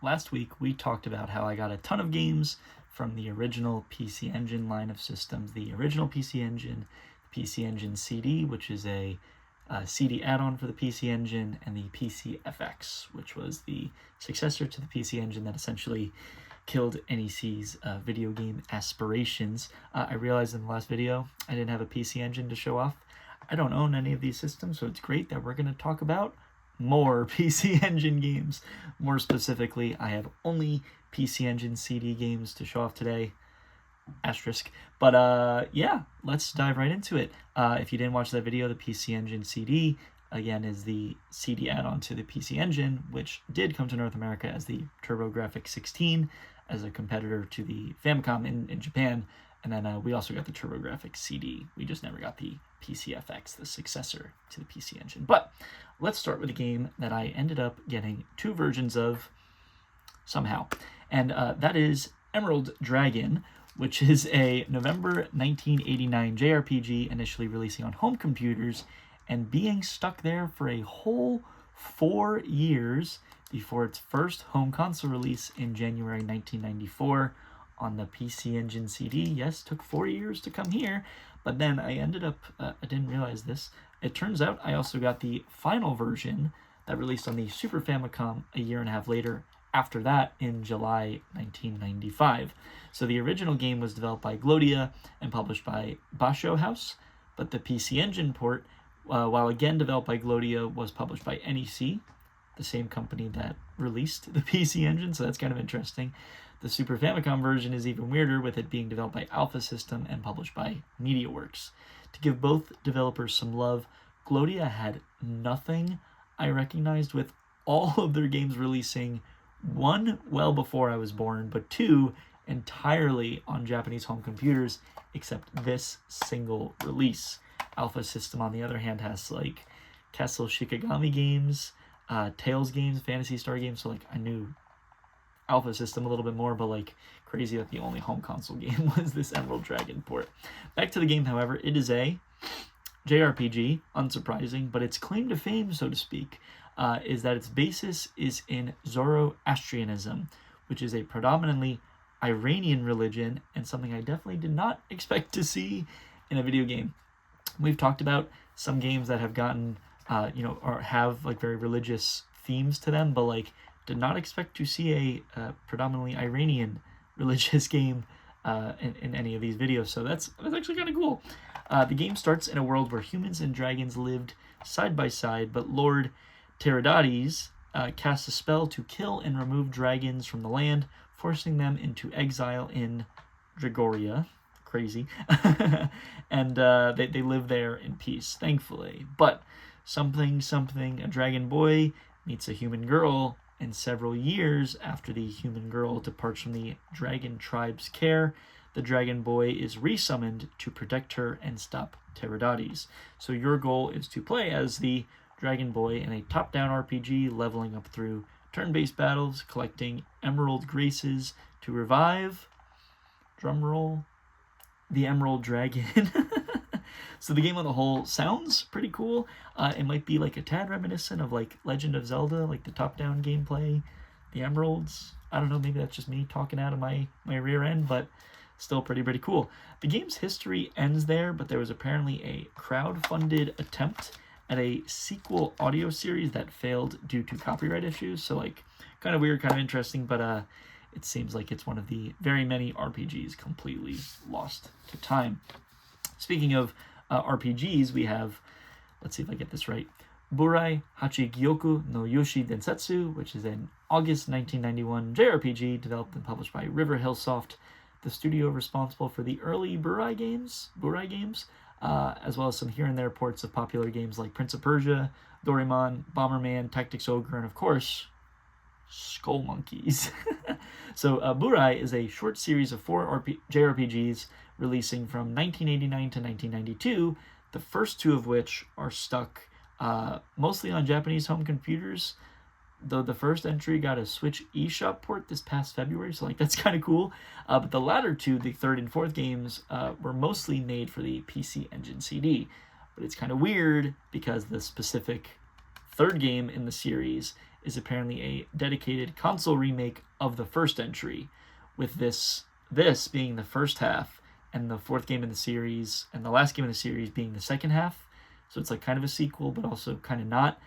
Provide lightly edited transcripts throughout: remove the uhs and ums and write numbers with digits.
Last week, we talked about how I got a ton of games from the original PC Engine line of systems, the original PC Engine, the PC Engine CD, which is a CD add-on for the PC Engine, and the PC FX, which was the successor to the PC Engine that essentially killed NEC's video game aspirations. I realized in the last video I didn't have a PC Engine to show off. I don't own any of these systems, so it's great that we're going to talk about more PC Engine games. More specifically, I have only PC Engine CD games to show off today. Asterisk. But yeah, let's dive right into it. If you didn't watch that video, the PC Engine CD, again, is the CD add-on to the PC Engine, which did come to North America as the TurboGrafx 16 as a competitor to the Famicom in Japan. And then we also got the TurboGrafx CD. We just never got the PCFX, the successor to the PC Engine. But let's start with a game that I ended up getting two versions of somehow. And that is Emerald Dragon, which is a November 1989 JRPG initially releasing on home computers and being stuck there for a whole 4 years before its first home console release in January 1994 on the PC Engine CD. Yes, took 4 years to come here, but then I ended up, I didn't realize this, it turns out I also got the final version that released on the Super Famicom a year and a half later after that in July 1995. So the original game was developed by Glodia and published by Basho House, but the PC Engine port, while again developed by Glodia, was published by NEC, the same company that released the PC Engine, so that's kind of interesting. The Super Famicom version is even weirder, with it being developed by Alpha System and published by MediaWorks. To give both developers some love, Glodia had nothing I recognized, with all of their games releasing, one, well before I was born, but two, entirely on Japanese home computers, except this single release. Alpha System, on the other hand, has like Castle Shikigami games, Tales games, Phantasy Star games, so like I knew Alpha System a little bit more, but like crazy that the only home console game was this Emerald Dragon port. Back to the game, however, it is a JRPG, unsurprising, but its claim to fame, so to speak, is that its basis is in Zoroastrianism, which is a predominantly Iranian religion, and something I definitely did not expect to see in a video game. We've talked about some games that have gotten, or have like very religious themes to them, but like did not expect to see a predominantly Iranian religious game in any of these videos. So that's actually kind of cool. The game starts in a world where humans and dragons lived side by side, but Lord Teradades casts a spell to kill and remove dragons from the land, forcing them into exile in Dragoria. Crazy. And they live there in peace, thankfully. But something, a dragon boy meets a human girl, and several years after the human girl departs from the dragon tribe's care, the dragon boy is resummoned to protect her and stop Teradades. So your goal is to play as the dragon boy in a top-down RPG, leveling up through turn-based battles, collecting emerald graces to revive, drumroll, the Emerald Dragon. So the game on the whole sounds pretty cool. It might be like a tad reminiscent of like Legend of Zelda, like the top-down gameplay, the emeralds. I don't know, maybe that's just me talking out of my rear end, but still pretty cool. The game's history ends there, but there was apparently a crowd-funded attempt at a sequel audio series that failed due to copyright issues. So like kind of weird, kind of interesting, but it seems like it's one of the very many RPGs completely lost to time. Speaking of RPGs, we have, let's see if I get this right, Burai Hachigyoku no Yoshi Densetsu, which is an August 1991 JRPG developed and published by River Hill Soft, the studio responsible for the early Burai games, as well as some here and there ports of popular games like Prince of Persia, Doraemon, Bomberman, Tactics Ogre, and of course, Skull Monkeys. So Burai is a short series of 4 JRPGs releasing from 1989 to 1992, the first 2 of which are stuck mostly on Japanese home computers, though the first entry got a Switch eShop port this past February, so like that's kind of cool. But the latter 2, the 3rd and 4th games, were mostly made for the PC Engine CD. But it's kind of weird because the specific 3rd game in the series is apparently a dedicated console remake of the first entry, with this being the first half, and the fourth game in the series and the last game in the series being the second half. So it's like kind of a sequel, but also kind of not.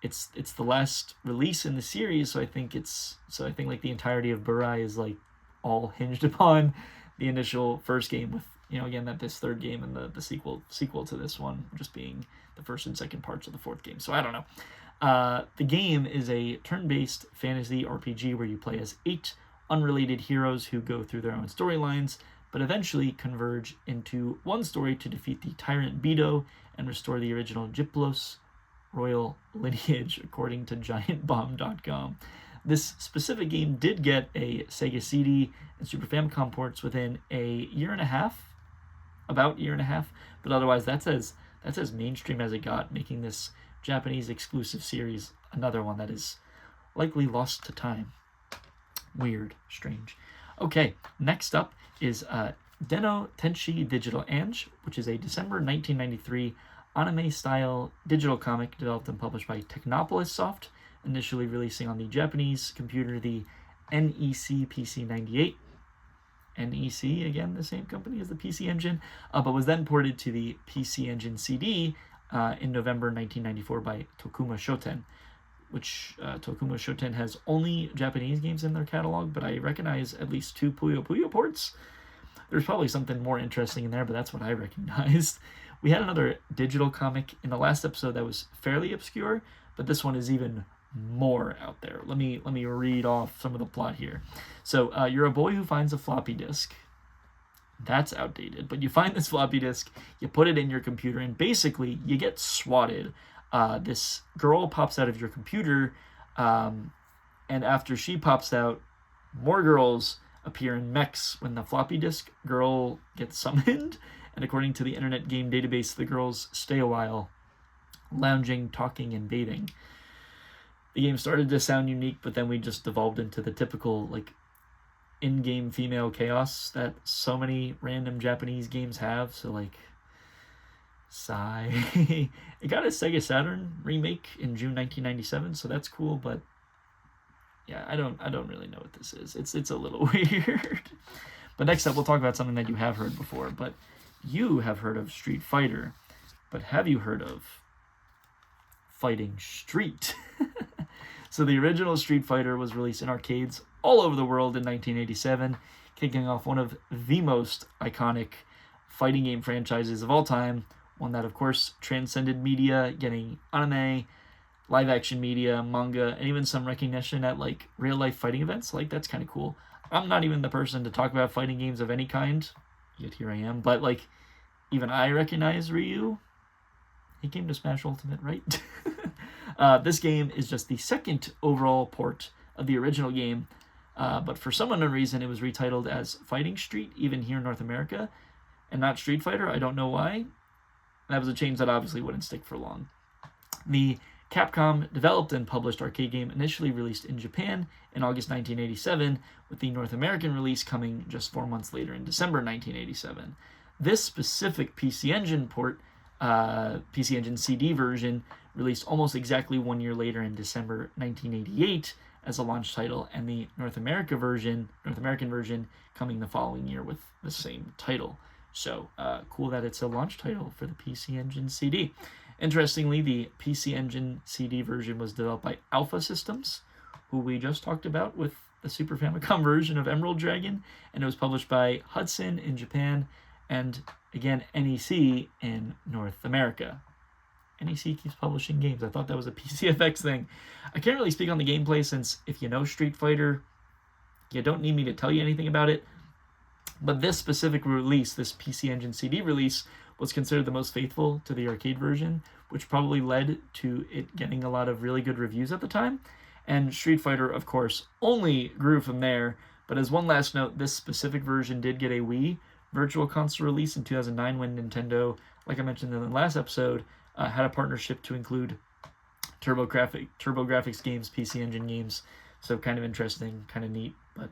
It's the last release in the series, so I think like the entirety of Burai is like all hinged upon the initial first game, with again that this third game and the sequel to this one just being the first and second parts of the fourth game. So I don't know. The game is a turn-based fantasy RPG where you play as 8 unrelated heroes who go through their own storylines, but eventually converge into one story to defeat the tyrant Beto and restore the original Giplos royal lineage, according to GiantBomb.com. This specific game did get a Sega CD and Super Famicom ports within about a year and a half, but otherwise that's as mainstream as it got, making this Japanese exclusive series another one that is likely lost to time. Weird, strange. Okay, next up is Denno Tenshi Digital Ange, which is a December 1993 anime-style digital comic developed and published by Technopolis Soft, initially releasing on the Japanese computer the NEC PC-98. NEC, again, the same company as the PC Engine, but was then ported to the PC Engine CD in November 1994 by Tokuma Shoten, which Tokuma Shoten has only Japanese games in their catalog, but I recognize at least 2 Puyo Puyo ports. There's probably something more interesting in there, but that's what I recognized. We had another digital comic in the last episode that was fairly obscure, but this one is even more out there. Let me read off some of the plot here. So you're a boy who finds a floppy disk. That's outdated, but you find this floppy disk, you put it in your computer, and basically you get swatted. This girl pops out of your computer, and after she pops out, more girls appear in mechs when the floppy disk girl gets summoned. And according to the Internet Game Database, the girls stay a while, lounging, talking, and bathing. The game started to sound unique, but then we just devolved into the typical like in-game female chaos that so many random Japanese games have. So like, sigh. It got a Sega Saturn remake in June 1997, so that's cool. But yeah, I don't really know what this is. It's a little weird. But next up, we'll talk about something that you have heard before. But you have heard of Street Fighter, but have you heard of Fighting Street? So the original Street Fighter was released in arcades all over the world in 1987, kicking off one of the most iconic fighting game franchises of all time, one that, of course, transcended media, getting anime, live-action media, manga, and even some recognition at, like, real-life fighting events. Like, that's kind of cool. I'm not even the person to talk about fighting games of any kind, yet here I am, but, like, even I recognize Ryu. He came to Smash Ultimate, right? This game is just the second overall port of the original game, but for some unknown reason, it was retitled as Fighting Street, even here in North America, and not Street Fighter. I don't know why. That was a change that obviously wouldn't stick for long. The Capcom developed and published arcade game initially released in Japan in August 1987, with the North American release coming just 4 months later in December 1987. This specific PC Engine port, PC Engine CD version, released almost exactly 1 year later in December 1988 as a launch title, and the North American version coming the following year with the same title. So cool that it's a launch title for the PC Engine CD. Interestingly, the PC Engine CD version was developed by Alpha Systems, who we just talked about with the Super Famicom version of Emerald Dragon, and it was published by Hudson in Japan, and again, NEC in North America. NEC keeps publishing games. I thought that was a PCFX thing. I can't really speak on the gameplay since if you know Street Fighter, you don't need me to tell you anything about it. But this specific release, this PC Engine CD release, was considered the most faithful to the arcade version, which probably led to it getting a lot of really good reviews at the time. And Street Fighter, of course, only grew from there. But as one last note, this specific version did get a Wii Virtual Console release in 2009 when Nintendo, like I mentioned in the last episode, had a partnership to include TurboGrafx games, PC Engine games. So kind of interesting, kind of neat. But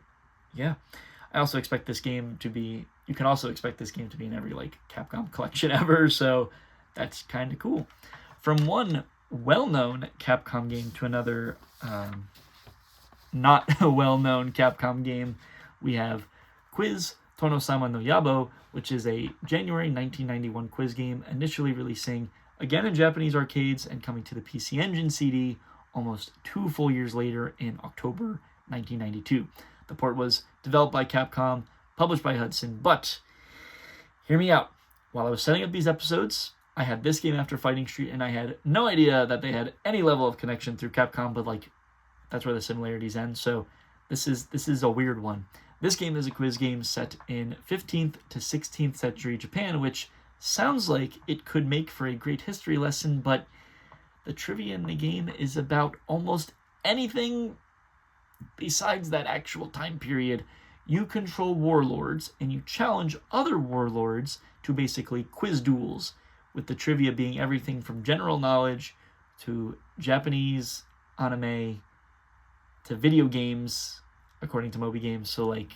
yeah, I also expect this game to be, you can also expect this game to be in every like Capcom collection ever. So that's kind of cool. From one well-known Capcom game to another not well-known Capcom game. We have Quiz Tono-sama no Yabo, which is a January 1991 quiz game, initially releasing again in Japanese arcades and coming to the PC Engine CD almost 2 full years later in October 1992. The port was developed by Capcom, published by Hudson, but hear me out. While I was setting up these episodes, I had this game after Fighting Street, and I had no idea that they had any level of connection through Capcom, but like, that's where the similarities end. So this is a weird one. This game is a quiz game set in 15th to 16th century Japan, which sounds like it could make for a great history lesson, but the trivia in the game is about almost anything besides that actual time period. You control warlords, and you challenge other warlords to basically quiz duels, with the trivia being everything from general knowledge to Japanese anime to video games, according to Moby Games. So, like,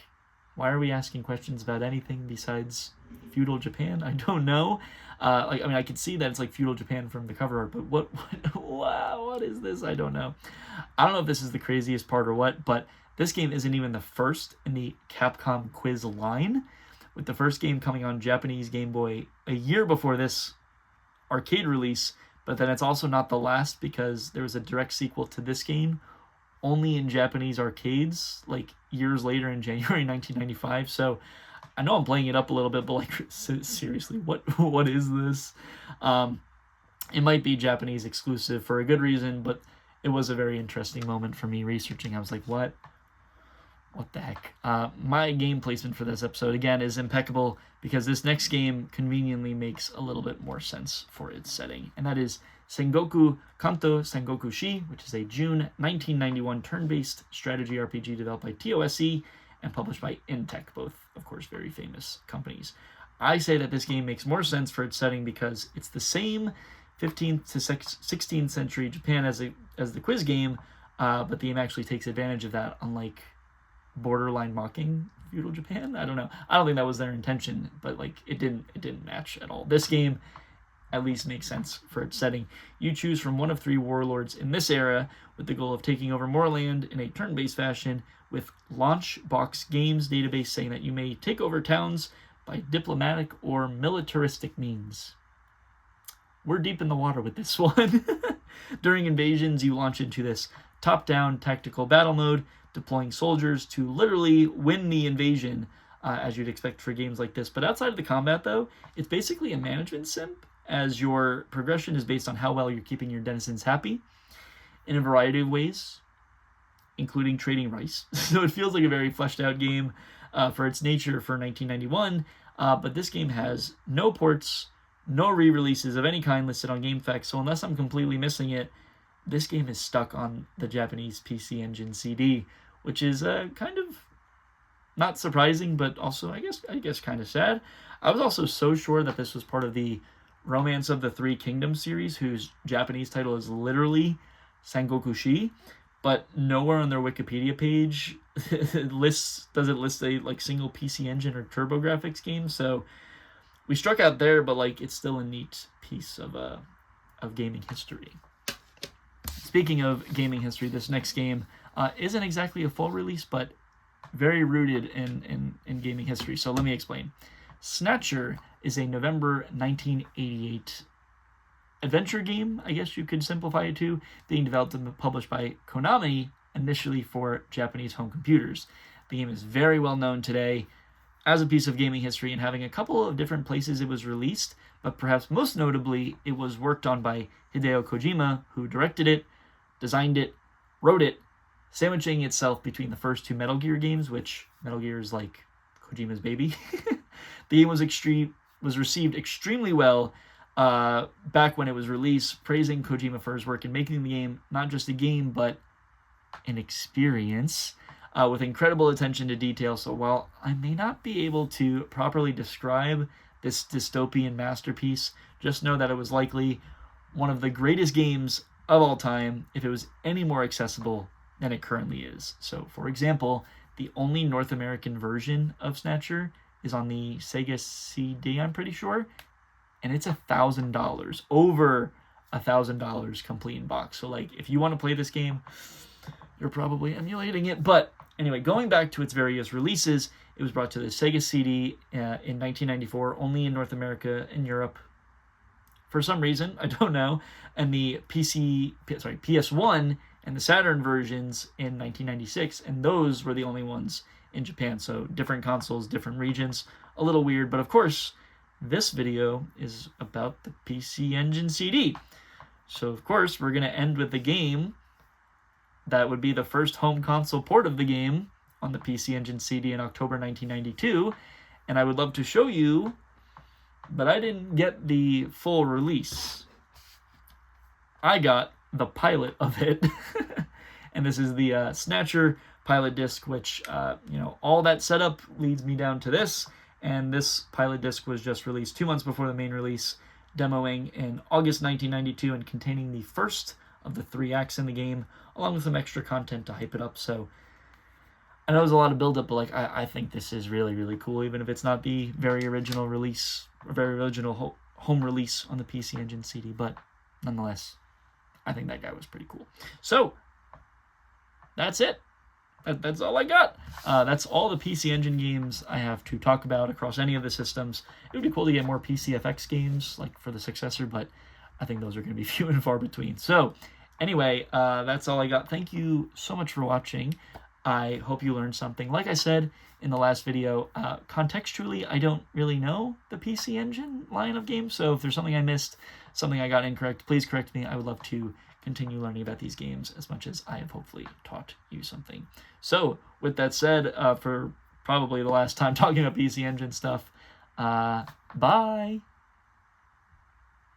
why are we asking questions about anything besides feudal Japan? I don't know. I could see that it's like feudal Japan from the cover art, but what is this? I don't know. I don't know if this is the craziest part or what, but this game isn't even the first in the Capcom quiz line, with the first game coming on Japanese Game Boy a year before this arcade release, but then it's also not the last, because there was a direct sequel to this game only in Japanese arcades like years later in January 1995. So I know I'm playing it up a little bit, but like, seriously, what is this? It might be Japanese exclusive for a good reason, but it was a very interesting moment for me researching. I was like, what the heck? My game placement for this episode, again, is impeccable, because this next game conveniently makes a little bit more sense for its setting, and that is Sengoku Kanto Sengoku Shi, which is a June 1991 turn-based strategy RPG developed by TOSE and published by Intech, both, of course, very famous companies. I say that this game makes more sense for its setting because it's the same 15th to 16th century Japan as the quiz game, but the game actually takes advantage of that, unlike borderline mocking feudal Japan. I don't know. I don't think that was their intention, but like, it didn't match at all. This game at least makes sense for its setting. You choose from one of 3 warlords in this era, with the goal of taking over more land in a turn-based fashion, with Launchbox Games database saying that you may take over towns by diplomatic or militaristic means. We're deep in the water with this one. During invasions, you launch into this top-down tactical battle mode, deploying soldiers to literally win the invasion, as you'd expect for games like this. But outside of the combat, though, it's basically a management sim, as your progression is based on how well you're keeping your denizens happy in a variety of ways, including trading rice. So it feels like a very fleshed out game for its nature for 1991, but this game has no ports, no re-releases of any kind listed on GameFAQs, so unless I'm completely missing it, this game is stuck on the Japanese PC Engine CD, which is kind of not surprising, but also I guess kind of sad. I was also so sure that this was part of the Romance of the Three Kingdoms series, whose Japanese title is literally Sengoku Shi, but nowhere on their Wikipedia page does it list a like single PC Engine or TurboGrafx game. So we struck out there, but like, it's still a neat piece of gaming history. Speaking of gaming history, this next game isn't exactly a full release, but very rooted in gaming history. So let me explain. Snatcher is a November 1988 adventure game, I guess you could simplify it to, being developed and published by Konami, initially for Japanese home computers. The game is very well known today as a piece of gaming history, and having a couple of different places it was released, but perhaps most notably, it was worked on by Hideo Kojima, who directed it, designed it, wrote it, sandwiching itself between the first 2 Metal Gear games, which Metal Gear is like Kojima's baby. The game was received extremely well back when it was released, praising Kojima for his work in making the game not just a game, but an experience with incredible attention to detail. So while I may not be able to properly describe this dystopian masterpiece, just know that it was likely one of the greatest games of all time if it was any more accessible than it currently is. So, for example, the only North American version of Snatcher is on the Sega CD, I'm pretty sure, and it's $1,000, over $1,000 complete in box. So like, if you want to play this game, you're probably emulating it. But anyway, going back to its various releases, it was brought to the Sega CD in 1994, only in North America and Europe. For some reason, I don't know. And the PS1 and the Saturn versions in 1996, and those were the only ones in Japan. So different consoles, different regions, a little weird. But of course, this video is about the PC Engine CD. So of course, we're going to end with the game that would be the first home console port of the game on the PC Engine CD in October 1992. And I would love to show you, but I didn't get the full release. I got the pilot of it. And this is the Snatcher pilot disc, which, all that setup leads me down to this. And this pilot disc was just released 2 months before the main release, demoing in August 1992 and containing the first of the 3 acts in the game, along with some extra content to hype it up. So I know there's a lot of build-up, but like I think this is really, really cool, even if it's not the very original release, or very original home release on the PC Engine CD. But nonetheless, I think that guy was pretty cool. So that's it. That's all I got. That's all the PC Engine games I have to talk about across any of the systems. It would be cool to get more PCFX games, like for the successor, but I think those are going to be few and far between. So anyway, that's all I got. Thank you so much for watching. I hope you learned something. Like I said in the last video, contextually, I don't really know the PC Engine line of games, so if there's something I missed, something I got incorrect, please correct me. I would love to continue learning about these games as much as I have hopefully taught you something. So, with that said, for probably the last time talking about PC Engine stuff, bye!